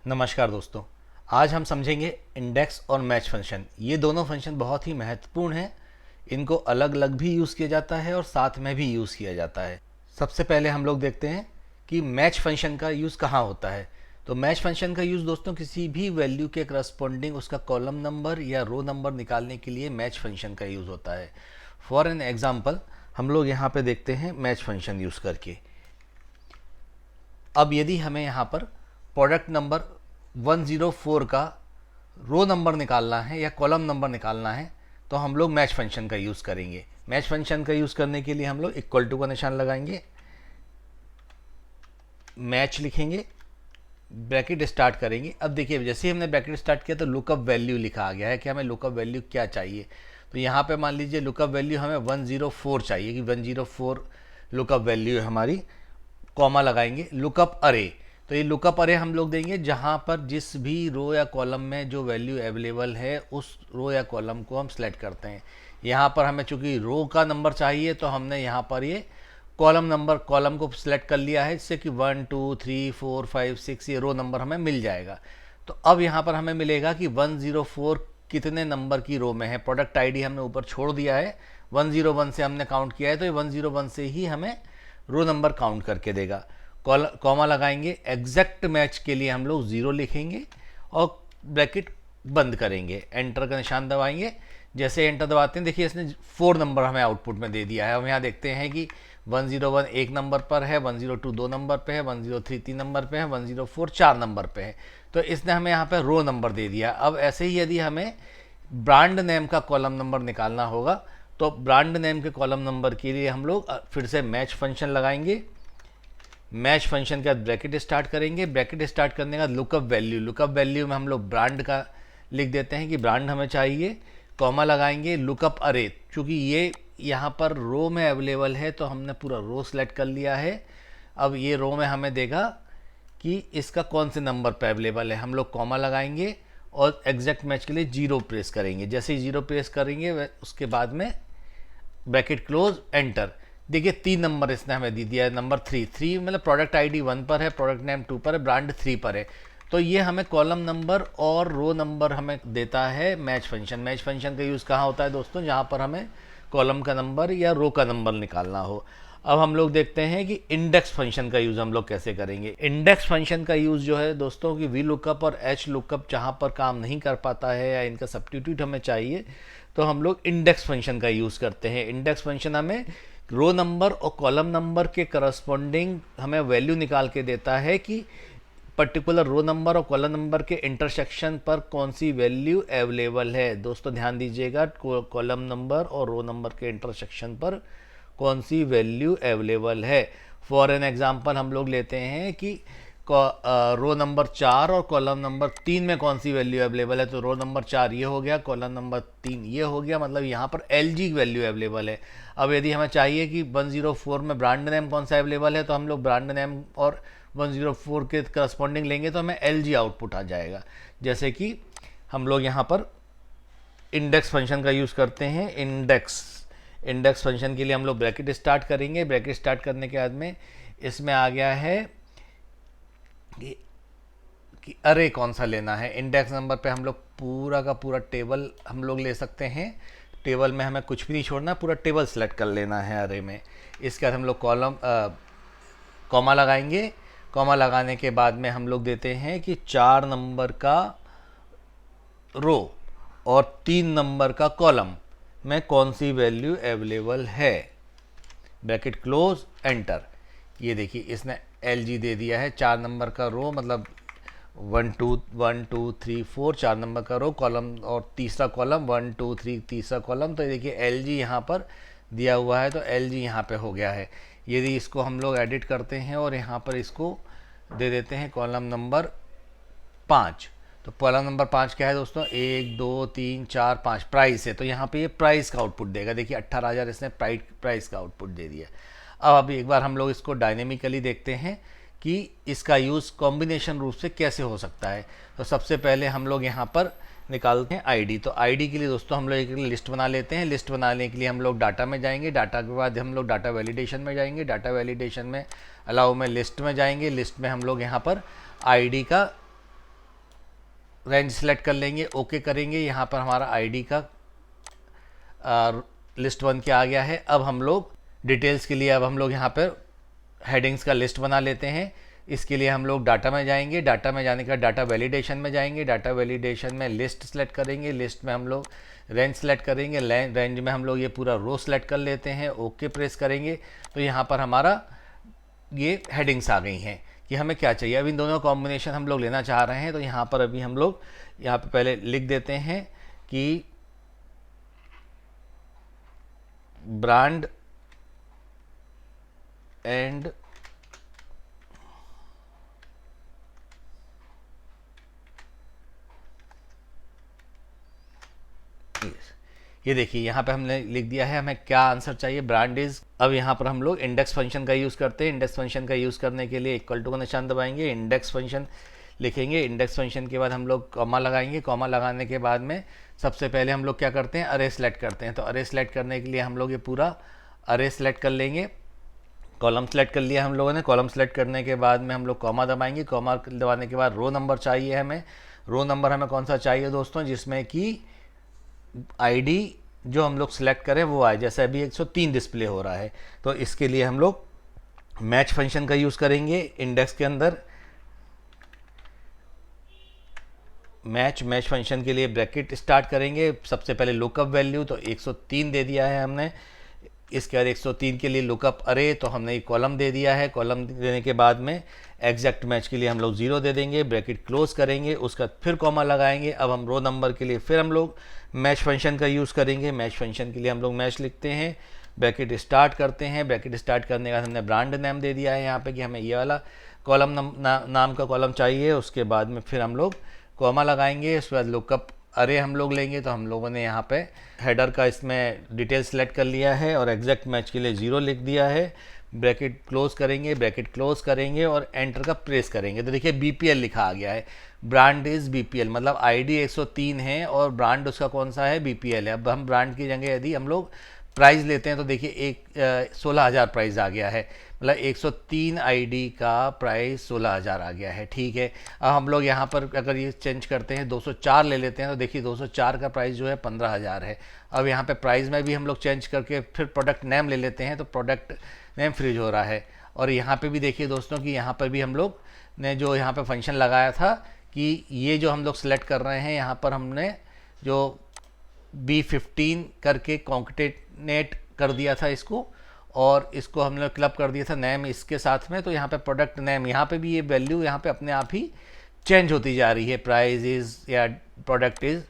नमस्कार दोस्तों। आज हम समझेंगे इंडेक्स और मैच फंक्शन। ये दोनों फंक्शन बहुत ही महत्वपूर्ण हैं। इनको अलग अलग भी यूज़ किया जाता है और साथ में भी यूज़ किया जाता है। सबसे पहले हम लोग देखते हैं कि मैच फंक्शन का यूज़ कहाँ होता है। तो मैच फंक्शन का यूज़ दोस्तों किसी भी वैल्यू के करस्पॉन्डिंग उसका कॉलम नंबर या रो नंबर निकालने के लिए मैच फंक्शन का यूज़ होता है। फॉर एन एग्जाम्पल हम लोग यहाँ पे देखते हैं मैच फंक्शन यूज़ करके। अब यदि हमें यहाँ पर प्रोडक्ट नंबर 104 का रो नंबर निकालना है या कॉलम नंबर निकालना है तो हम लोग मैच फंक्शन का यूज़ करेंगे। मैच फंक्शन का यूज़ करने के लिए हम लोग इक्वल टू का निशान लगाएंगे, मैच लिखेंगे, ब्रैकेट स्टार्ट करेंगे। अब देखिए जैसे ही हमने ब्रैकेट स्टार्ट किया तो लुकअप वैल्यू लिखा आ गया है कि हमें लुकअप वैल्यू क्या चाहिए। तो यहाँ पे मान लीजिए लुकअप वैल्यू हमें 104 चाहिए कि 104 लुकअप वैल्यू है हमारी। कॉमा लगाएंगे, लुकअप अरे। तो ये लुकअप अरे हम लोग देंगे जहाँ पर जिस भी रो या कॉलम में जो वैल्यू अवेलेबल है उस रो या कॉलम को हम सेलेक्ट करते हैं। यहाँ पर हमें चूंकि रो का नंबर चाहिए तो हमने यहाँ पर ये कॉलम को सिलेक्ट कर लिया है, जिससे कि 1 2 3 4 5 6 ये रो नंबर हमें मिल जाएगा। तो अब यहाँ पर हमें मिलेगा कि 104 कितने नंबर की रो में है। प्रोडक्ट आईडी हमने ऊपर छोड़ दिया है, 101 से हमने काउंट किया है तो ये 101 से ही हमें रो नंबर काउंट करके देगा। कॉमा लगाएंगे, एग्जैक्ट मैच के लिए हम लोग 0 लिखेंगे और ब्रैकेट बंद करेंगे, एंटर का निशान दबाएंगे। जैसे एंटर दबाते हैं देखिए इसने 4 नंबर हमें आउटपुट में दे दिया है। हम यहाँ देखते हैं कि 101 एक नंबर पर है, 102 दो नंबर पे है, 103 तीन नंबर पे है, 104 चार नंबर पे है। तो इसने हमें यहाँ पे रो नंबर दे दिया। अब ऐसे ही यदि हमें ब्रांड नेम का कॉलम नंबर निकालना होगा तो ब्रांड नेम के कॉलम नंबर के लिए हम लोग फिर से मैच फंक्शन लगाएंगे। मैच फंक्शन के बाद ब्रैकेट स्टार्ट करेंगे, ब्रैकेट स्टार्ट करने का लुकअप वैल्यू में हम लोग ब्रांड का लिख देते हैं कि ब्रांड हमें चाहिए। कॉमा लगाएंगे, लुकअप अरे, चूँकि ये यहाँ पर रो में अवेलेबल है तो हमने पूरा रो सेलेक्ट कर लिया है। अब ये रो में हमें देगा कि इसका कौन से नंबर पर अवेलेबल है। हम लोग कॉमा लगाएंगे और एग्जैक्ट मैच के लिए 0 प्रेस करेंगे। जैसे ही 0 प्रेस करेंगे उसके बाद में ब्रैकेट क्लोज, एंटर। देखिए 3 नंबर इसने हमें दे दिया है, नंबर 3 मतलब प्रोडक्ट आईडी 1 पर है, प्रोडक्ट नेम 2 पर है, ब्रांड 3 पर है। तो ये हमें कॉलम नंबर और रो नंबर हमें देता है मैच फंक्शन। मैच फंक्शन का यूज़ कहाँ होता है दोस्तों, जहाँ पर हमें कॉलम का नंबर या रो का नंबर निकालना हो। अब हम लोग देखते हैं कि इंडेक्स फंक्शन का यूज़ हम लोग कैसे करेंगे। इंडेक्स फंक्शन का यूज़ जो है दोस्तों कि वी लुकअप और एच लुकअप जहाँ पर काम नहीं कर पाता है या इनका सब्स्टिट्यूट हमें चाहिए तो हम लोग इंडेक्स फंक्शन का यूज़ करते हैं। इंडेक्स फंक्शन हमें रो नंबर और कॉलम नंबर के करस्पॉन्डिंग हमें वैल्यू निकाल के देता है कि पर्टिकुलर रो नंबर और कॉलम नंबर के इंटरसेक्शन पर कौन सी वैल्यू अवेलेबल है। दोस्तों ध्यान दीजिएगा, कॉलम नंबर और रो नंबर के इंटरसेक्शन पर कौन सी वैल्यू अवेलेबल है। फॉर एन एग्जांपल हम लोग लेते हैं कि रो नंबर 4 और कॉलम नंबर 3 में कौन सी वैल्यू अवेलेबल है। तो रो नंबर 4 ये हो गया, कॉलम नंबर 3 ये हो गया, मतलब यहाँ पर एल जी वैल्यू अवेलेबल है। अब यदि हमें चाहिए कि 104 में ब्रांड नेम कौन सा अवेलेबल है तो हम लोग ब्रांड नेम और 104 के करस्पॉन्डिंग लेंगे तो हमें एल जी आउटपुट आ जाएगा। जैसे कि हम लोग यहाँ पर इंडेक्स फंक्शन का यूज़ करते हैं। इंडेक्स फंक्शन के लिए हम लोग ब्रैकेट स्टार्ट करेंगे। ब्रैकेट स्टार्ट करने के बाद में इसमें आ गया है कि अरे कौन सा लेना है। इंडेक्स नंबर पे हम लोग पूरा का पूरा टेबल हम लोग ले सकते हैं। टेबल में हमें कुछ भी नहीं छोड़ना, पूरा टेबल सेलेक्ट कर लेना है अरे में। इसके बाद हम लोग कॉमा लगाएंगे। कॉमा लगाने के बाद में हम लोग देते हैं कि 4 नंबर का रो और 3 नंबर का कॉलम में कौन सी वैल्यू अवेलेबल है। Bracket close, enter. ये देखिए इसने एल जी दे दिया है। 4 नंबर का रो मतलब 1 2 3 4 4 नंबर का रो, कॉलम और तीसरा कॉलम 1 2 3 तीसरा कॉलम। तो देखिए एल जी यहाँ पर दिया हुआ है तो एल जी यहाँ पे हो गया है। यदि इसको हम लोग एडिट करते हैं और यहाँ पर इसको दे देते हैं कॉलम नंबर 5, तो कॉलम नंबर 5 क्या है दोस्तों, 1 2 3 4 5 प्राइस है। तो यहाँ पे ये प्राइस का आउटपुट देगा। देखिए 18,000 इसने प्राइस का आउटपुट दे दिया। अब अभी एक बार हम लोग इसको डायनेमिकली देखते हैं कि इसका यूज़ कॉम्बिनेशन रूप से कैसे हो सकता है। तो सबसे पहले हम लोग यहाँ पर निकालते हैं आईडी। तो आईडी के लिए दोस्तों हम लोग एक लिस्ट बना लेते हैं। लिस्ट बनाने के लिए हम लोग डाटा में जाएंगे, डाटा के बाद हम लोग डाटा वैलिडेशन में जाएंगे, डाटा वैलिडेशन में अलाउ में लिस्ट में जाएंगे। लिस्ट में हम लोग यहाँ पर आईडी का रेंज सेलेक्ट कर लेंगे, ओके करेंगे। यहाँ पर हमारा आईडी का लिस्ट बन के आ गया है। अब हम लोग डिटेल्स के लिए अब हम लोग यहाँ पर हेडिंग्स का लिस्ट बना लेते हैं। इसके लिए हम लोग डाटा में जाएंगे, डाटा में जाने के बाद डाटा वैलिडेशन में जाएंगे, डाटा वैलिडेशन में लिस्ट सेलेक्ट करेंगे, लिस्ट में हम लोग रेंज सेलेक्ट करेंगे, रेंज में हम लोग ये पूरा रो सेलेक्ट कर लेते हैं, ओके प्रेस करेंगे। तो यहाँ पर हमारा ये हेडिंग्स आ गई हैं कि हमें क्या चाहिए। अब इन दोनों कॉम्बिनेशन हम लोग लेना चाह रहे हैं, तो यहाँ पर अभी हम लोग यहाँ पर पहले लिख देते हैं कि ब्रांड एंड ये देखिए यहाँ पे हमने लिख दिया है हमें क्या आंसर चाहिए, ब्रांड इज। अब यहाँ पर हम लोग इंडेक्स फंक्शन का यूज़ करते हैं। इंडेक्स फंक्शन का यूज़ करने के लिए इक्वल टू का निशान दबाएंगे, इंडेक्स फंक्शन लिखेंगे, इंडेक्स फंक्शन के बाद हम लोग कॉमा लगाएंगे। कॉमा लगाने के बाद में सबसे पहले हम लोग क्या करते हैं, अरे सेलेक्ट करते हैं। तो अरे सेलेक्ट करने के लिए हम लोग ये पूरा अरे सेलेक्ट कर लेंगे। कॉलम सेलेक्ट कर लिया हम लोगों ने। कॉलम सेलेक्ट करने के बाद में हम लोग कॉमा दबाएंगे। कॉमा दबाने के बाद रो नंबर चाहिए हमें। रो नंबर हमें कौन सा चाहिए दोस्तों, जिसमें कि आईडी जो हम लोग सेलेक्ट करें वो आए। जैसे अभी 103 डिस्प्ले हो रहा है, तो इसके लिए हम लोग मैच फंक्शन का यूज़ करेंगे। इंडेक्स के अंदर मैच फंक्शन के लिए ब्रैकेट स्टार्ट करेंगे। सबसे पहले लुकअप वैल्यू तो 103 दे दिया है हमने। इसके बाद 103 के लिए लुकअप अरे तो हमने कॉलम दे दिया है। कॉलम देने के बाद में एग्जैक्ट मैच के लिए हम लोग 0 दे देंगे, ब्रैकेट क्लोज करेंगे, उसका फिर कॉमा लगाएंगे। अब हम रो नंबर के लिए फिर हम लोग मैच फंक्शन का यूज़ करेंगे। मैच फंक्शन के लिए हम लोग मैच लिखते हैं, ब्रैकेट स्टार्ट करते हैं। ब्रैकेट स्टार्ट करने के बाद हमने ब्रांड नेम दे दिया है यहाँ पे कि हमें ये वाला कॉलम नाम का कॉलम चाहिए। उसके बाद में फिर हम लोग कॉमा लगाएंगे। उसके बाद लुकअप अरे हम लोग लेंगे। तो हम लोगों ने यहाँ पे हेडर का इसमें डिटेल सेलेक्ट कर लिया है और एग्जैक्ट मैच के लिए 0 लिख दिया है। ब्रैकेट क्लोज करेंगे, ब्रैकेट क्लोज करेंगे और एंटर का प्रेस करेंगे। तो देखिए बीपीएल लिखा आ गया है, ब्रांड इज़ बीपीएल, मतलब आईडी 103 है और ब्रांड उसका कौन सा है, बीपीएल है। अब हम ब्रांड की जगह यदि हम लोग प्राइस लेते हैं तो देखिए 16,000 प्राइस आ गया है, मतलब 103 आईडी का प्राइस 16,000 आ गया है। ठीक है, अब हम लोग यहाँ पर अगर ये चेंज करते हैं 204 ले लेते हैं तो देखिए 204 का प्राइस जो है 15,000 है। अब यहाँ पे प्राइस में भी हम लोग चेंज करके फिर प्रोडक्ट नेम ले लेते हैं तो प्रोडक्ट नेम फ्रीज हो रहा है। और यहाँ पे भी देखिए दोस्तों कि यहाँ पर भी हम लोग ने जो यहाँ पे फंक्शन लगाया था कि ये जो हम लोग सेलेक्ट कर रहे हैं, यहाँ पर हमने जो B15 करके कॉन्केटेनेट कर दिया था इसको, और इसको हमने क्लब कर दिया था नेम इसके साथ में। तो यहाँ पे प्रोडक्ट नेम, यहाँ पे भी ये वैल्यू यहाँ पे अपने आप ही चेंज होती जा रही है, प्राइस इज़ या प्रोडक्ट इज़,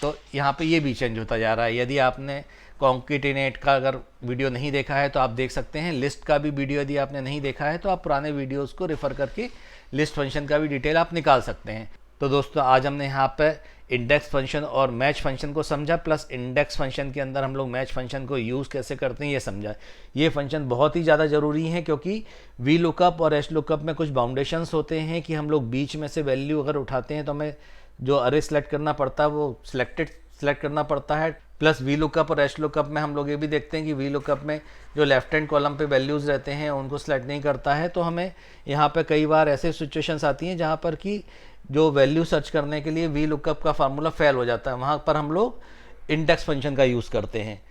तो यहाँ पे ये भी चेंज होता जा रहा है। यदि आपने कॉन्केटेनेट का अगर वीडियो नहीं देखा है तो आप देख सकते हैं। लिस्ट का भी वीडियो यदि आपने नहीं देखा है तो आप पुराने वीडियोज़ को रेफ़र करके लिस्ट फंक्शन का भी डिटेल आप निकाल सकते हैं। तो दोस्तों आज हमने यहाँ पर इंडेक्स फंक्शन और मैच फंक्शन को समझा, प्लस इंडेक्स फंक्शन के अंदर हम लोग मैच फंक्शन को यूज़ कैसे करते हैं ये समझा। ये फंक्शन बहुत ही ज़्यादा ज़रूरी है क्योंकि वी लुकअप और एच लुकअप में कुछ बाउंडेशंस होते हैं कि हम लोग बीच में से वैल्यू अगर उठाते हैं तो हमें जो अरे सेलेक्ट करना पड़ता है वो सेलेक्ट करना पड़ता है। प्लस वी लुकअप और एच लुकअप में हम लोग ये भी देखते हैं कि वी लुकअप में जो लेफ्ट हैंड कॉलम पे वैल्यूज़ रहते हैं उनको सेलेक्ट नहीं करता है। तो हमें यहाँ पे कई बार ऐसे सिचुएशंस आती हैं जहाँ पर कि जो वैल्यू सर्च करने के लिए वी लुकअप का फार्मूला फेल हो जाता है, वहाँ पर हम लोग इंडेक्स फंक्शन का यूज़ करते हैं।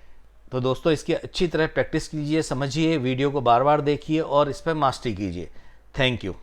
तो दोस्तों इसकी अच्छी तरह प्रैक्टिस कीजिए, समझिए, वीडियो को बार बार देखिए और इस पर मास्टरी कीजिए। Thank you.